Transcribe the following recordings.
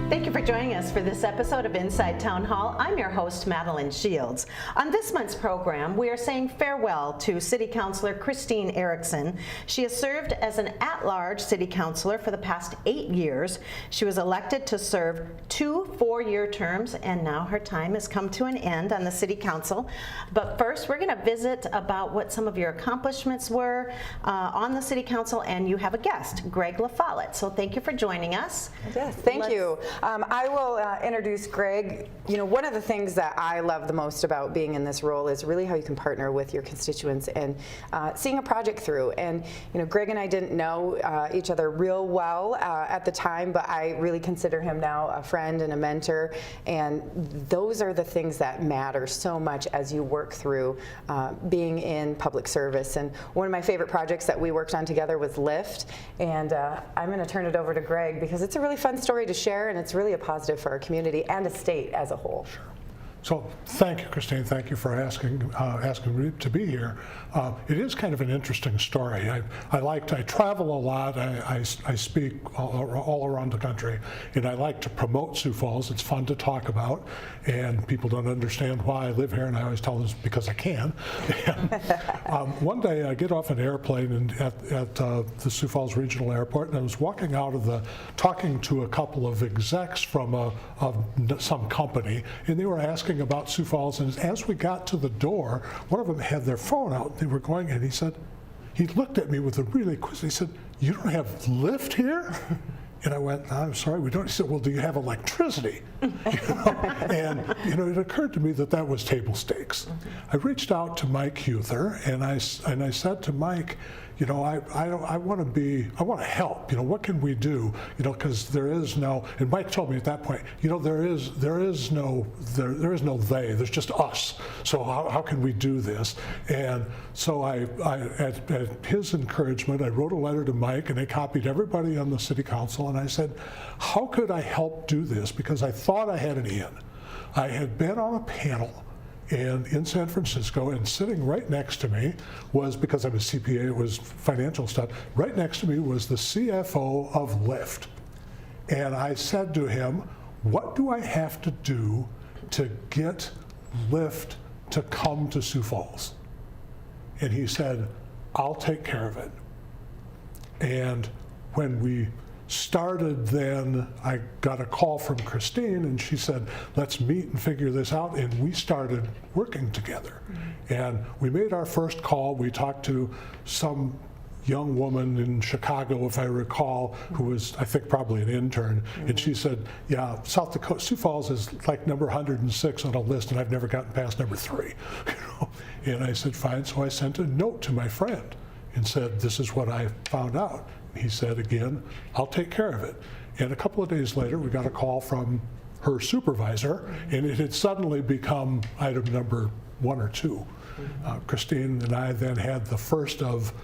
Thank you for joining us for this episode of Inside Town Hall. I'm your host, Madeline Shields. On this month's program, we are saying farewell to City Councilor Christine Erickson. She has served as an at-large City Councilor for the past 8 years. She was elected to serve 2 4-year terms, and now her time has come to an end on the City Council. But first, we're going to visit about what some of your accomplishments were on the City Council, and you have a guest, Greg LaFollette. So thank you for joining us. Yes, thank you. I will introduce Greg. You know, one of the things that I love the most about being in this role is really how you can partner with your constituents and seeing a project through. And you know, Greg and I didn't know each other real well at the time, but I really consider him now a friend and a mentor. And those are the things that matter so much as you work through being in public service. And one of my favorite projects that we worked on together was Lyft. And I'm going to turn it over to Greg because it's a really fun story to share, and it's really a positive for our community and the state as a whole. Sure. So thank you, Christine. Thank you for asking me to be here. It is kind of an interesting story. I travel a lot. I speak all around the country, and I like to promote Sioux Falls. It's fun to talk about, and people don't understand why I live here, and I always tell them it's because I can. And, one day I get off an airplane at the Sioux Falls Regional Airport, and I was walking out of talking to a couple of execs from some company, and they were asking about Sioux Falls, and as we got to the door, one of them had their phone out. They were going, and he looked at me with a really quick. He said, "You don't have Lyft here?" And I went, "I'm sorry, we don't." He said, "Well, do you have electricity?" And it occurred to me that was table stakes. I reached out to Mike Huther, and I said to Mike, I want to help. What can we do? Because there is no. And Mike told me at that point, there is no they. There's just us. So how can we do this? And so at his encouragement, I wrote a letter to Mike, and I copied everybody on the City Council, and I said, how could I help do this? Because I thought I had an in. I had been on a panel in San Francisco, and sitting right next to me was, because I'm a CPA, it was financial stuff, right next to me was the CFO of Lyft. And I said to him, what do I have to do to get Lyft to come to Sioux Falls? And he said, I'll take care of it. And when we started, then I got a call from Christine, and she said, let's meet and figure this out, and we started working together. Mm-hmm. And we made our first call. We talked to some young woman in Chicago, if I recall, who was, I think, probably an intern, and she said, yeah, South Dakota, Sioux Falls is like number 106 on a list, and I've never gotten past number 3. And I said, fine. So I sent a note to my friend and said, this is what I found out. He said, again, I'll take care of it. And a couple of days later, we got a call from her supervisor, and it had suddenly become item number 1 or 2. Christine and I then had the first of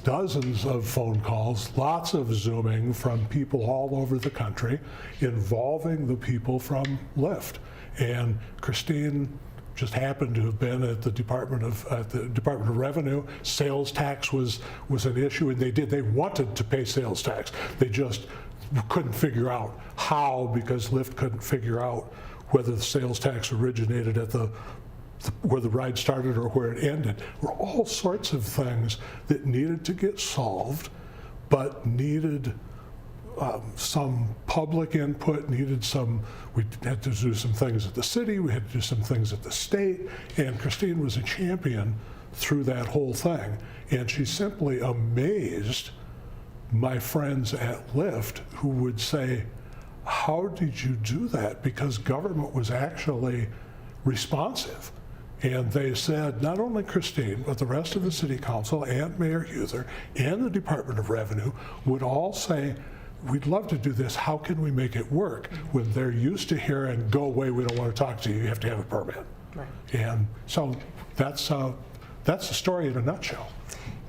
dozens of phone calls, lots of Zooming from people all over the country involving the people from Lyft. And Christine just happened to have been at the Department of Revenue. Sales tax was an issue, and they wanted to pay sales tax. They just couldn't figure out how, because Lyft couldn't figure out whether the sales tax originated at where the ride started or where it ended. There were all sorts of things that needed to get solved, but needed some public input, we had to do some things at the city, we had to do some things at the state, and Christine was a champion through that whole thing. And she simply amazed my friends at Lyft, who would say, how did you do that? Because government was actually responsive. And they said, not only Christine, but the rest of the City Council and Mayor Huther and the Department of Revenue would all say, we'd love to do this, how can we make it work? When they're used to hearing, go away, we don't want to talk to you, you have to have a permit. Right. And so that's the story in a nutshell.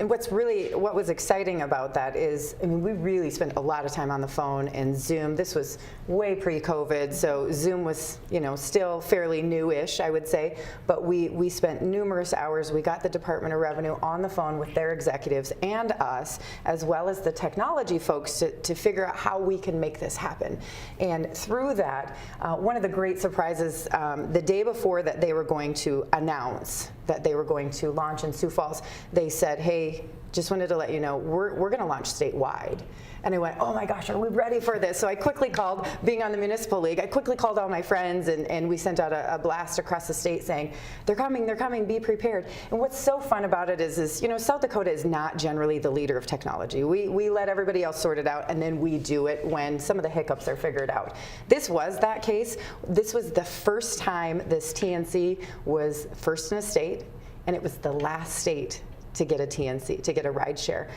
what was exciting about that is, I mean, we really spent a lot of time on the phone and Zoom. This was way pre-COVID, so Zoom was, still fairly new-ish, I would say, but we spent numerous hours. We got the Department of Revenue on the phone with their executives and us, as well as the technology folks to figure out how we can make this happen. And through that, one of the great surprises, the day before that they were going to announce that they were going to launch in Sioux Falls, they said, hey, just wanted to let you know, we're going to launch statewide. And I went, oh my gosh, are we ready for this? So I quickly called, being on the municipal league, I quickly called all my friends and we sent out a blast across the state saying, they're coming, be prepared. And what's so fun about it is South Dakota is not generally the leader of technology. We let everybody else sort it out and then we do it when some of the hiccups are figured out. This was that case. This was the first time this TNC was first in a state, and it was the last state to get a TNC, to get a ride share.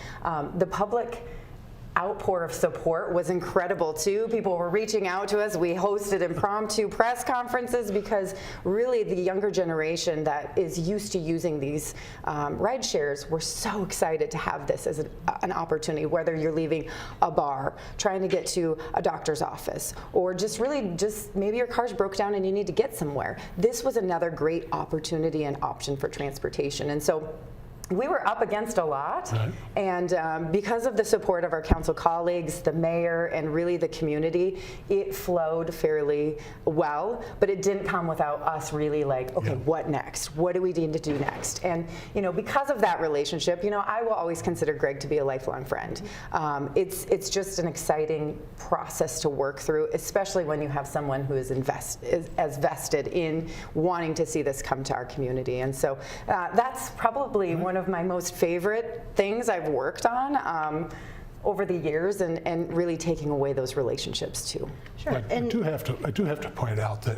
The public outpour of support was incredible too. People were reaching out to us. We hosted impromptu press conferences because really the younger generation that is used to using these ride shares were so excited to have this as an opportunity, whether you're leaving a bar, trying to get to a doctor's office, or just maybe your car's broke down and you need to get somewhere. This was another great opportunity and option for transportation. And so we were up against a lot, right. And because of the support of our council colleagues, the mayor, and really the community, it flowed fairly well, but it didn't come without us really like, okay, what next? What do we need to do next? And because of that relationship, I will always consider Greg to be a lifelong friend. It's just an exciting process to work through, especially when you have someone who is as vested in wanting to see this come to our community. And so that's probably one of my most favorite things I've worked on over the years, and really taking away those relationships too. Sure. I do have to point out that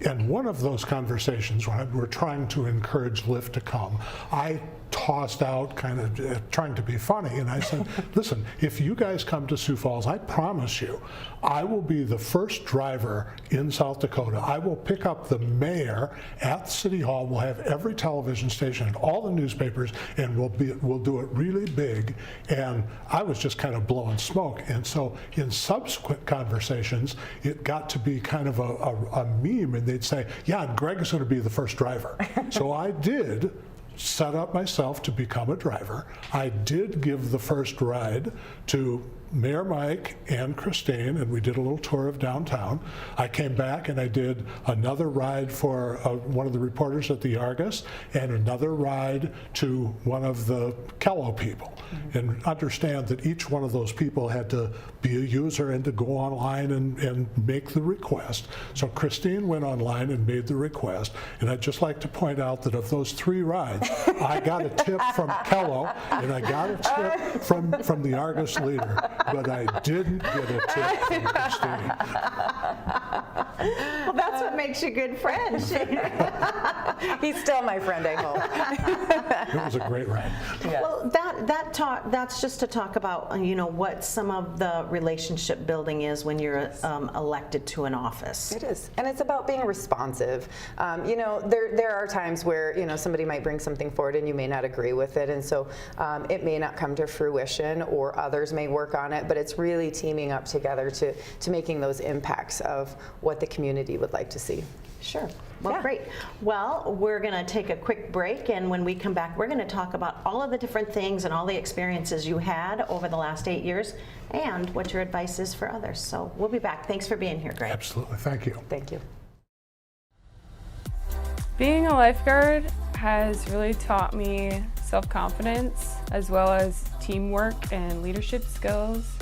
in one of those conversations when we're trying to encourage Lyft to come, I tossed out kind of trying to be funny, and I said, listen, if you guys come to Sioux Falls, I promise you, I will be the first driver in South Dakota. I will pick up the mayor at City Hall. We'll have every television station and all the newspapers, and we'll do it really big. And I was just kind of blowing smoke. And so in subsequent conversations, it got to be kind of a meme, and they'd say, yeah, Greg is going to be the first driver. So I did set up myself to become a driver. I did give the first ride to Mayor Mike and Christine, and we did a little tour of downtown. I came back and I did another ride for one of the reporters at the Argus, and another ride to one of the Kello people. Mm-hmm. And understand that each one of those people had to be a user and to go online and make the request. So Christine went online and made the request, and I'd just like to point out that of those 3 rides, I got a tip from Kello and I got a tip from the Argus leader. But I didn't get a tip from Christine. Well, that's what makes you good friends. He's still my friend, I hope. It was a great ride. Yeah. Well, that's just to talk about what some of the relationship building is when you're elected to an office. It is, and it's about being responsive. There are times where somebody might bring something forward and you may not agree with it, and so it may not come to fruition, or others may work on it, but it's really teaming up together to making those impacts of what the community would like to see. Sure. Well, great. Well, we're going to take a quick break, and when we come back, we're going to talk about all of the different things and all the experiences you had over the last 8 years and what your advice is for others. So we'll be back. Thanks for being here, Greg. Absolutely. Thank you. Thank you. Being a lifeguard has really taught me self-confidence as well as teamwork and leadership skills.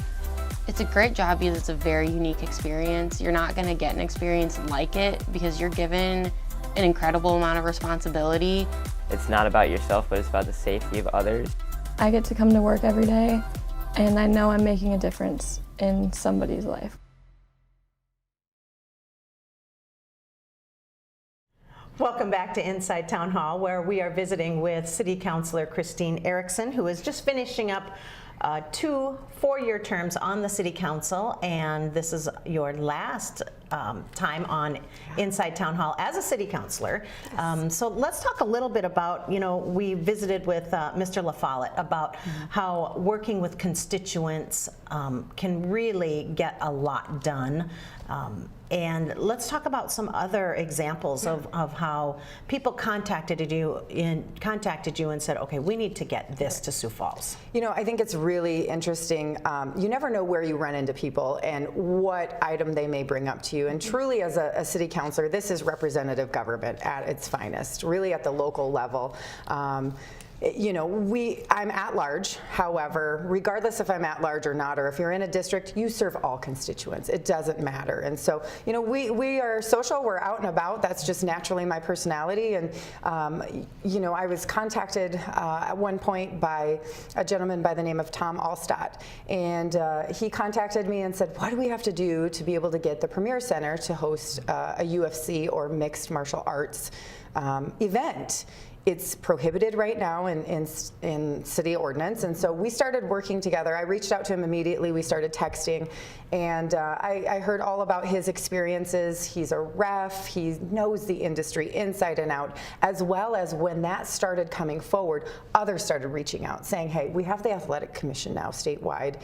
It's a great job because it's a very unique experience. You're not going to get an experience like it because you're given an incredible amount of responsibility. It's not about yourself, but it's about the safety of others. I get to come to work every day, and I know I'm making a difference in somebody's life. Welcome back to Inside Town Hall, where we are visiting with City Councilor Christine Erickson, who is just finishing up 2 4-year terms on the City Council, and this is your last time on Inside Town Hall as a city councilor. So let's talk a little bit about, we visited with Mr. LaFollette about how working with constituents can really get a lot done. And let's talk about some other examples of how people contacted you and said, okay, we need to get this to Sioux Falls. I think it's really interesting. You never know where you run into people and what item they may bring up to you. And truly, as a city councilor, this is representative government at its finest, really at the local level. I'm at large. However, regardless if I'm at large or not, or if you're in a district, you serve all constituents. It doesn't matter. And so, we are social. We're out and about. That's just naturally my personality. And, I was contacted at one point by a gentleman by the name of Tom Allstott. And he contacted me and said, what do we have to do to be able to get the Premier Center to host a UFC or mixed martial arts event? It's prohibited right now in city ordinance, and so we started working together. I reached out to him immediately. We started texting, and I heard all about his experiences. He's a ref. He knows the industry inside and out, as well as when that started coming forward, others started reaching out saying, hey, we have the athletic commission now statewide.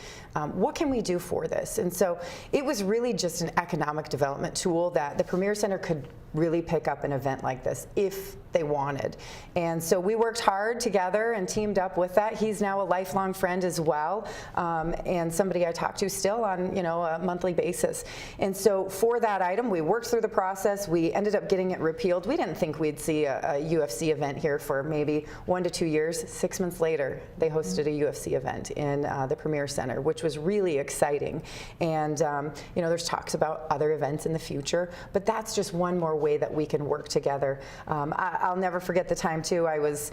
What can we do for this? And so it was really just an economic development tool that the Premier Center could really pick up an event like this if they wanted. And so we worked hard together and teamed up with that. He's now a lifelong friend as well, and somebody I talk to still on a monthly basis. And so for that item, we worked through the process. We ended up getting it repealed. We didn't think we'd see a UFC event here for maybe 1 to 2 years. 6 months later, they hosted a UFC event in the Premier Center, which was really exciting. And there's talks about other events in the future, but that's just one more way that we can work together. I'll never forget the time too. I was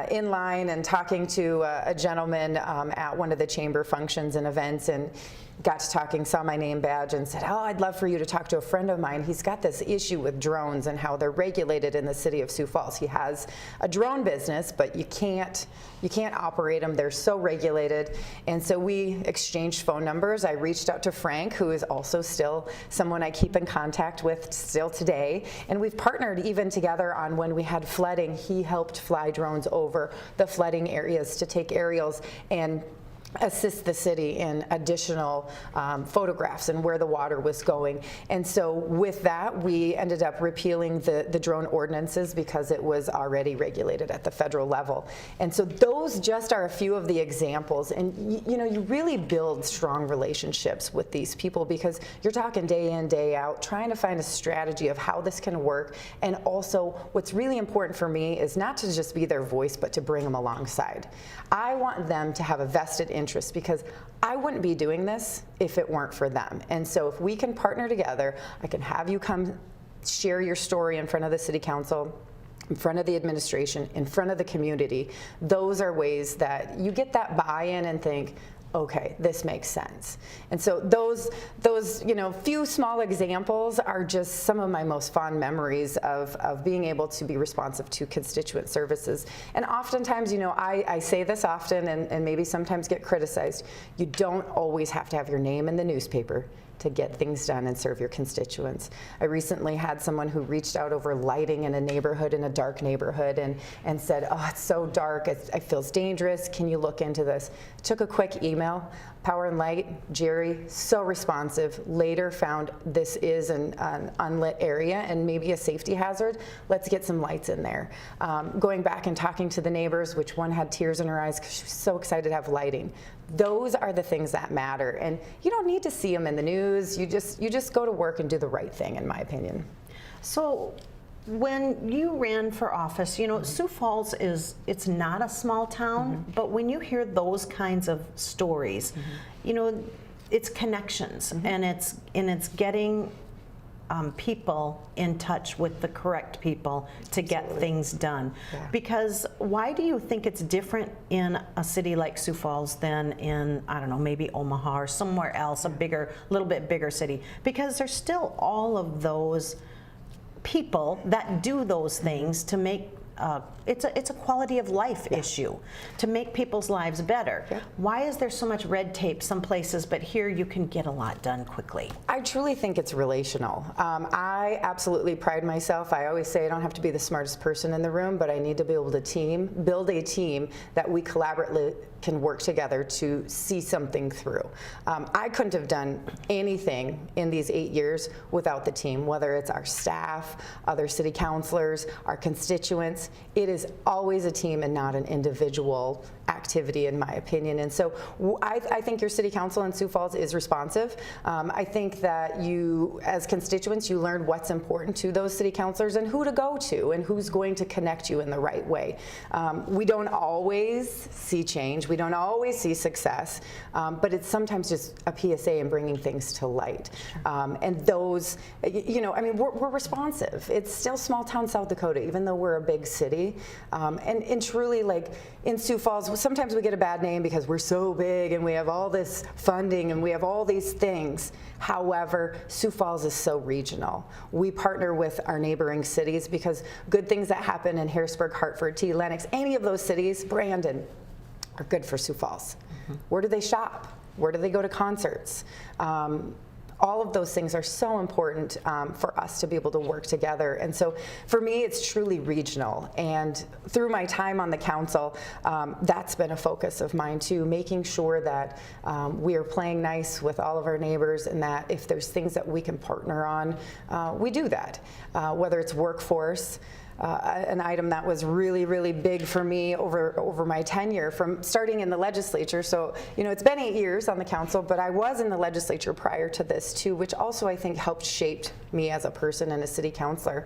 in line and talking to a gentleman at one of the chamber functions and events, and got to talking, saw my name badge, and said, oh, I'd love for you to talk to a friend of mine. He's got this issue with drones and how they're regulated in the city of Sioux Falls. He has a drone business, but you can't operate them. They're so regulated. And so we exchanged phone numbers. I reached out to Frank, who is also still someone I keep in contact with still today. And we've partnered even together on when we had flooding. He helped fly drones over the flooding areas to take aerials and assist the city in additional photographs and where the water was going. And so with that, we ended up repealing the drone ordinances because it was already regulated at the federal level. And so those just are a few of the examples. And you really build strong relationships with these people because you're talking day in, day out, trying to find a strategy of how this can work. And also what's really important for me is not to just be their voice, but to bring them alongside. I want them to have a vested interest because I wouldn't be doing this if it weren't for them. And so if we can partner together, I can have you come share your story in front of the city council, in front of the administration, in front of the community. Those are ways that you get that buy-in and think, okay, this makes sense. And so those few small examples are just some of my most fond memories of being able to be responsive to constituent services. And oftentimes, I say this often and maybe sometimes get criticized, you don't always have to have your name in the newspaper to get things done and serve your constituents. I recently had someone who reached out over lighting in a neighborhood, in a dark neighborhood, and said, oh, it's so dark, it feels dangerous, can you look into this? Took a quick email, Power and Light, Jerry, so responsive, later found this is an unlit area and maybe a safety hazard, let's get some lights in there. Going back and talking to the neighbors, which one had tears in her eyes because she was so excited to have lighting. Those are the things that matter, and you don't need to see them in the news. You just go to work and do the right thing, in my opinion. So when you ran for office, Sioux Falls it's not a small town, but when you hear those kinds of stories, it's connections, and it's getting people in touch with the correct people to get things done. Yeah. Because why do you think it's different in a city like Sioux Falls than in, I don't know, maybe Omaha or somewhere else, a little bit bigger city? Because there's still all of those people that do those things to make it's a quality of life issue to make people's lives better. Why is there so much red tape some places, but here you can get a lot done quickly? I truly think it's relational. I absolutely pride myself. I always say I don't have to be the smartest person in the room, but I need to be able to build a team that we collaboratively can work together to see something through. I couldn't have done anything in these 8 years without the team, whether it's our staff, other city councilors, our constituents. It is always a team and not an individual activity, in my opinion. And so I think your city council in Sioux Falls is responsive. I think that you, as constituents, you learn what's important to those city councilors and who to go to and who's going to connect you in the right way. We don't always see change. We don't always see success, but it's sometimes just a PSA and bringing things to light. And those, you know, I mean, we're responsive. It's still small town South Dakota, even though we're a big city. And truly, like in Sioux Falls, sometimes we get a bad name because we're so big and we have all this funding and we have all these things. However, Sioux Falls is so regional. We partner with our neighboring cities because good things that happen in Harrisburg, Hartford, T. Lennox, any of those cities, Brandon, are good for Sioux Falls. Where do they shop? Where do they go to concerts? All of those things are so important for us to be able to work together. And so for me, it's truly regional. And through my time on the council, that's been a focus of mine too, making sure that we are playing nice with all of our neighbors and that if there's things that we can partner on, we do that. Whether it's workforce, an item that was really, really big for me over my tenure from starting in the legislature. So, you know, it's been 8 years on the council, but I was in the legislature prior to this too, which also I think helped shape me as a person and a city councilor.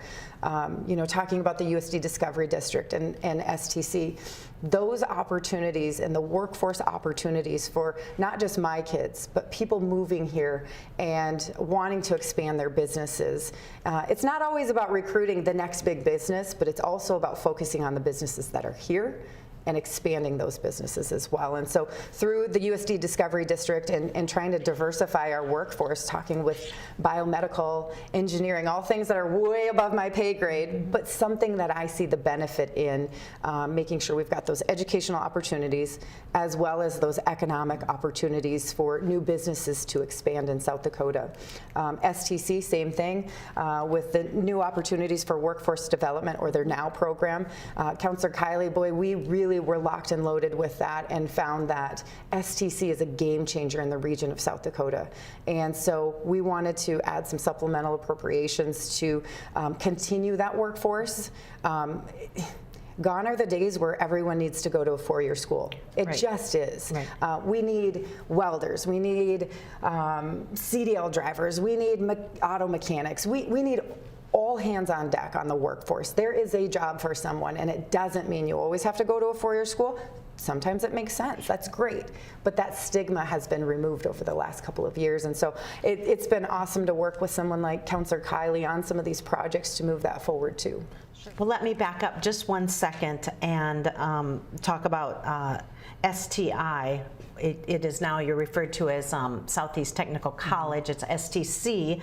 You know, talking about the USD Discovery District and STC, those opportunities and the workforce opportunities for not just my kids, but people moving here and wanting to expand their businesses. It's not always about recruiting the next big business, but it's also about focusing on the businesses that are here and expanding those businesses as well. And so through the USD Discovery District and trying to diversify our workforce, talking with biomedical, engineering, all things that are way above my pay grade, but something that I see the benefit in, making sure we've got those educational opportunities as well as those economic opportunities for new businesses to expand in South Dakota. STC, same thing, with the new opportunities for workforce development or their NOW program. Councilor Kiley, boy, we really were locked and loaded with that and found that STC is a game changer in the region of South Dakota. And so we wanted to add some supplemental appropriations to continue that workforce. Gone are the days where everyone needs to go to a four-year school. It just is. We need welders, we need CDL drivers, we need auto mechanics, we need all hands on deck on the workforce. There is a job for someone, and it doesn't mean you always have to go to a four-year school. Sometimes it makes sense, that's great, but that stigma has been removed over the last couple of years, and so it's been awesome to work with someone like Councilor Kiley on some of these projects to move that forward too. Well, let me back up just 1 second and talk about STI. It is now, you're referred to as Southeast Technical College, it's STC.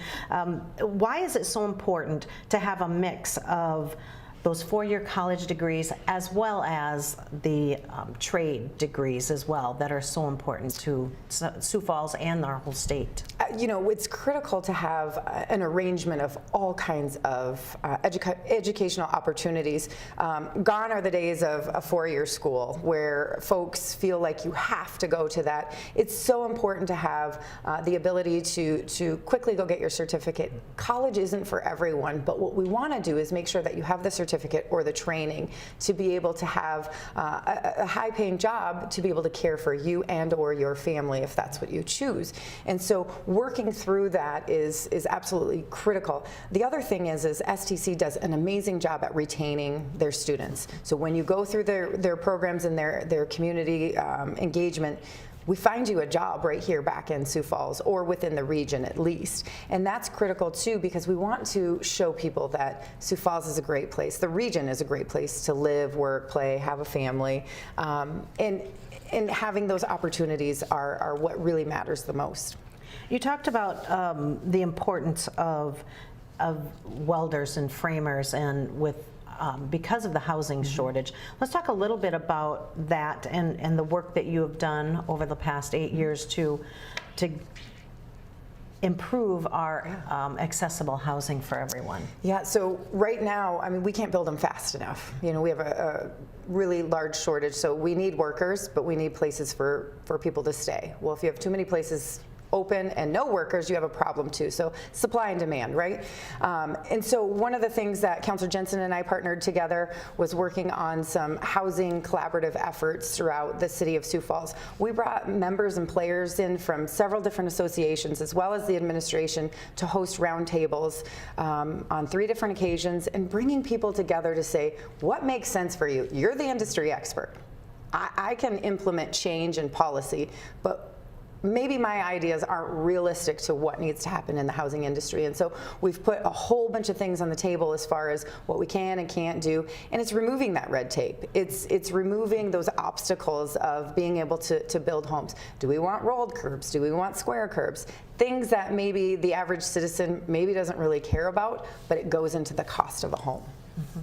Why is it so important to have a mix of those four-year college degrees as well as the trade degrees as well that are so important to Sioux Falls and our whole state? You know, it's critical to have an arrangement of all kinds of educational opportunities. Gone are the days of a four-year school where folks feel like you have to go to that. It's so important to have the ability to quickly go get your certificate. College isn't for everyone, but what we want to do is make sure that you have the certificate or the training to be able to have a high-paying job to be able to care for you and or your family if that's what you choose. And so working through that is absolutely critical. The other thing is STC does an amazing job at retaining their students. So when you go through their programs and their community engagement, we find you a job right here back in Sioux Falls or within the region at least. And that's critical too because we want to show people that Sioux Falls is a great place. The region is a great place to live, work, play, have a family. And having those opportunities are what really matters the most. You talked about the importance of welders and framers and with because of the housing shortage. Let's talk a little bit about that and the work that you have done over the past 8 years to improve our accessible housing for everyone. Yeah, so right now, I mean, we can't build them fast enough. You know, we have a really large shortage, so we need workers, but we need places for people to stay. Well, if you have too many places open and no workers, you have a problem too. So supply and demand, right? And so one of the things that Councilor Jensen and I partnered together was working on some housing collaborative efforts throughout the city of Sioux Falls. We brought members and players in from several different associations as well as the administration to host roundtables on 3 different occasions and bringing people together to say, what makes sense for you? You're the industry expert. I can implement change and policy, but maybe my ideas aren't realistic to what needs to happen in the housing industry. And so we've put a whole bunch of things on the table as far as what we can and can't do. And it's removing that red tape. It's removing those obstacles of being able to build homes. Do we want rolled curbs? Do we want square curbs? Things that maybe the average citizen maybe doesn't really care about, but it goes into the cost of a home. Mm-hmm.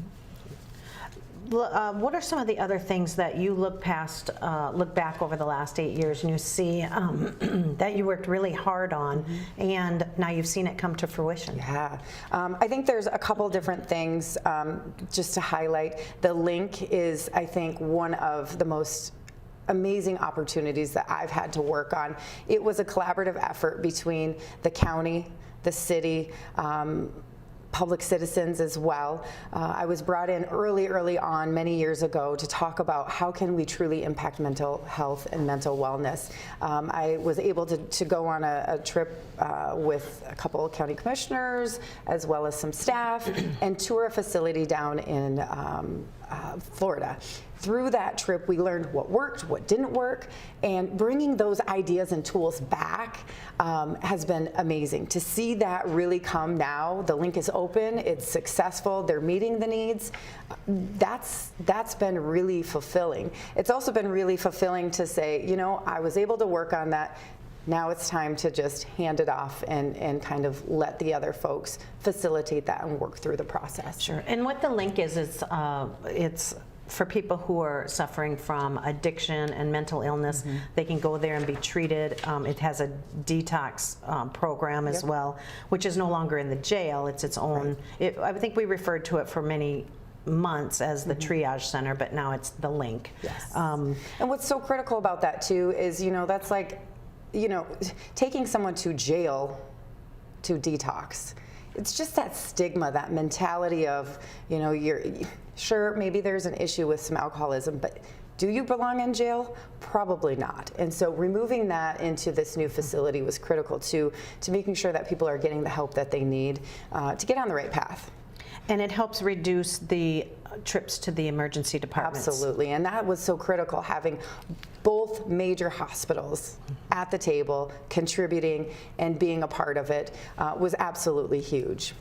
What are some of the other things that you look back over the last 8 years and you see that you worked really hard on, and now you've seen it come to fruition? Yeah, I think there's a couple different things just to highlight. The link is, I think, one of the most amazing opportunities that I've had to work on. It was a collaborative effort between the county, the city, public citizens as well. I was brought in early on, many years ago, to talk about how can we truly impact mental health and mental wellness. I was able to go on a trip with a couple of county commissioners as well as some staff and tour a facility down in Florida. Through that trip, we learned what worked, what didn't work, and bringing those ideas and tools back has been amazing. To see that really come now, the link is open, it's successful, they're meeting the needs, that's been really fulfilling. It's also been really fulfilling to say, you know, I was able to work on that. Now it's time to just hand it off and kind of let the other folks facilitate that and work through the process. Sure. And what the link is, it's for people who are suffering from addiction and mental illness. They can go there and be treated. It has a detox program as well, which is no longer in the jail. It's its own. Right. I think we referred to it for many months as the triage center, but now it's the link. Yes. And what's so critical about that too is, you know, that's like, you know, taking someone to jail to detox. It's just that stigma, that mentality of, you know, sure, maybe there's an issue with some alcoholism, but do you belong in jail? Probably not. And so removing that into this new facility was critical to making sure that people are getting the help that they need to get on the right path. And it helps reduce the trips to the emergency departments. Absolutely, and that was so critical, having both major hospitals at the table, contributing and being a part of it was absolutely huge.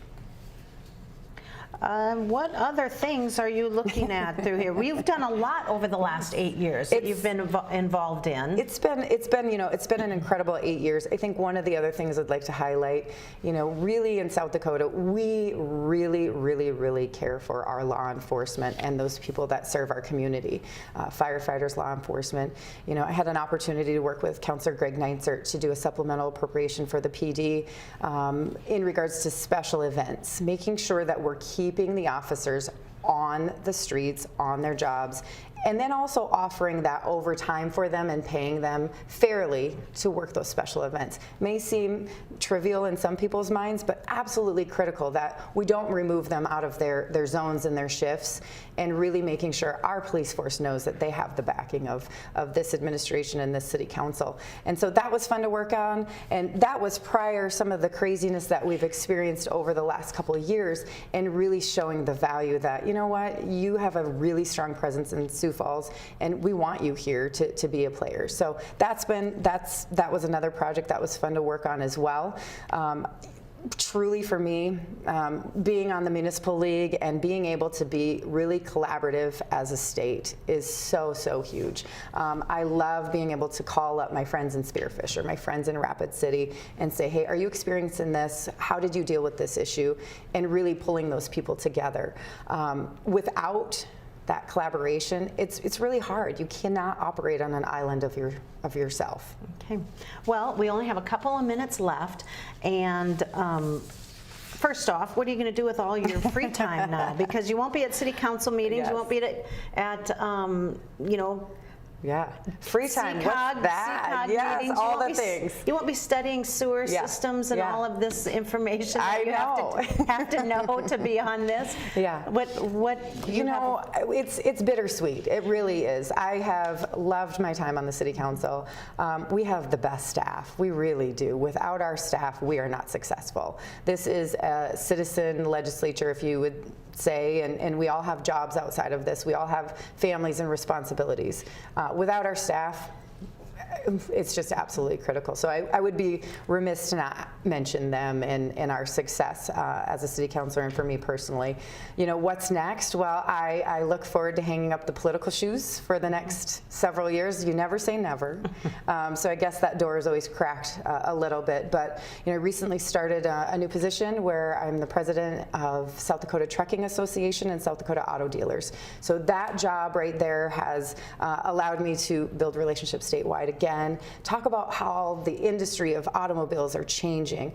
What other things are you looking at through here? We've done a lot over the last 8 years that you've been involved in. It's been an incredible 8 years. I think one of the other things I'd like to highlight, you know, really in South Dakota, we really care for our law enforcement and those people that serve our community, firefighters, law enforcement. You know, I had an opportunity to work with Councilor Greg Neinsert to do a supplemental appropriation for the PD in regards to special events, making sure that we're keeping the officers on the streets, on their jobs, and then also offering that overtime for them and paying them fairly to work those special events. May seem trivial in some people's minds, but absolutely critical that we don't remove them out of their zones and their shifts, and really making sure our police force knows that they have the backing of this administration and this city council. And so that was fun to work on, and that was prior some of the craziness that we've experienced over the last couple of years, and really showing the value that, you know what, you have a really strong presence in Sioux Falls, and we want you here to be a player. So that was another project that was fun to work on as well. truly for me, being on the municipal league and being able to be really collaborative as a state is so, so huge. I love being able to call up my friends in Spearfish or my friends in Rapid City and say, hey, are you experiencing this? How did you deal with this issue? And really pulling those people together. Without that collaboration, it's really hard. You cannot operate on an island of yourself. Okay. Well, we only have a couple of minutes left, and first off, what are you going to do with all your free time now? Because you won't be at city council meetings, Yes. you won't be at you know, Yeah, free time. What's that? CCOG Yes, meetings. all the things. You won't be studying sewer Yeah, systems and yeah. all of this information that I you know. have to know to be on this. Yeah. What You know, it's bittersweet. It really is. I have loved my time on the city council. We have the best staff. We really do. Without our staff, we are not successful. This is a citizen legislature, if you would say, and we all have jobs outside of this. We all have families and responsibilities. Without our staff, it's just absolutely critical. So I would be remiss to not mention them and our success as a city councilor, and for me personally. You know, what's next? Well, I look forward to hanging up the political shoes for the next several years. You never say never. So I guess that door is always cracked a little bit. But, you know, I recently started a new position where I'm the president of South Dakota Trucking Association and South Dakota Auto Dealers. So that job right there has allowed me to build relationships statewide again, talk about how the industry of automobiles are changing.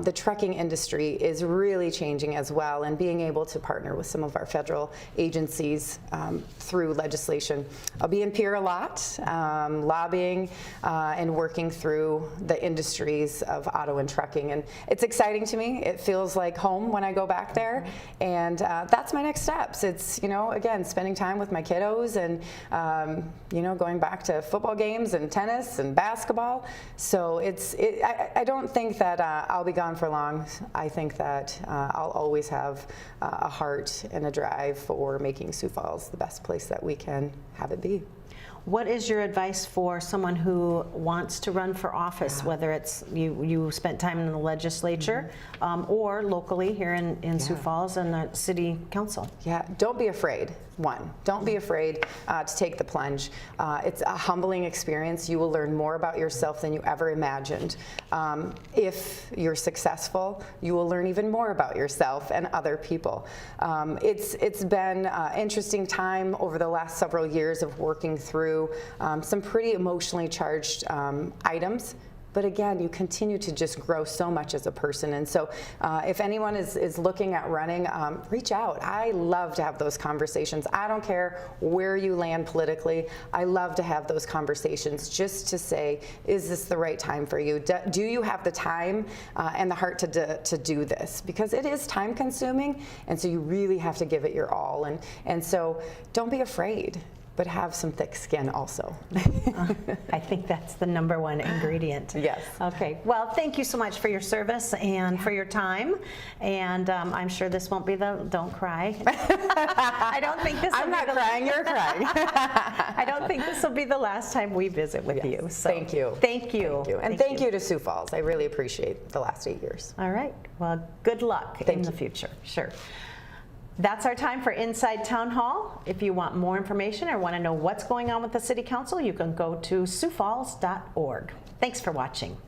The trucking industry is really changing as well, and being able to partner with some of our federal agencies through legislation. I'll be in Pierre a lot, lobbying and working through the industries of auto and trucking, and it's exciting to me. It feels like home when I go back there, and that's my next steps. It's, you know, again, spending time with my kiddos and, you know, going back to football games and tennis and basketball. So I don't think that I'll be gone for long. I think that I'll always have a heart and a drive for making Sioux Falls the best place that we can have it be. What is your advice for someone who wants to run for office, whether it's you spent time in the legislature or locally here in Sioux Falls and the city council? Yeah, don't be afraid. Don't be afraid to take the plunge. It's a humbling experience. You will learn more about yourself than you ever imagined. If you're successful, you will learn even more about yourself and other people. It's been an interesting time over the last several years of working through some pretty emotionally charged items. But again, you continue to just grow so much as a person. And so if anyone is looking at running, reach out. I love to have those conversations. I don't care where you land politically. I love to have those conversations just to say, is this the right time for you? Do you have the time and the heart to do this? Because it is time consuming, and so you really have to give it your all. And so don't be afraid, but have some thick skin also. I think that's the #1 ingredient. Yes. Okay. Well, thank you so much for your service and for your time. And I'm sure this won't be don't cry. I don't think this. I'm not crying. You're crying. I don't think this will be the last time we visit with you. So thank you. Thank you. Thank you. And thank you to Sioux Falls. I really appreciate the last 8 years. All right. Well, good luck in the future. Sure. That's our time for Inside Town Hall. If you want more information or want to know what's going on with the City Council, you can go to siouxfalls.org. Thanks for watching.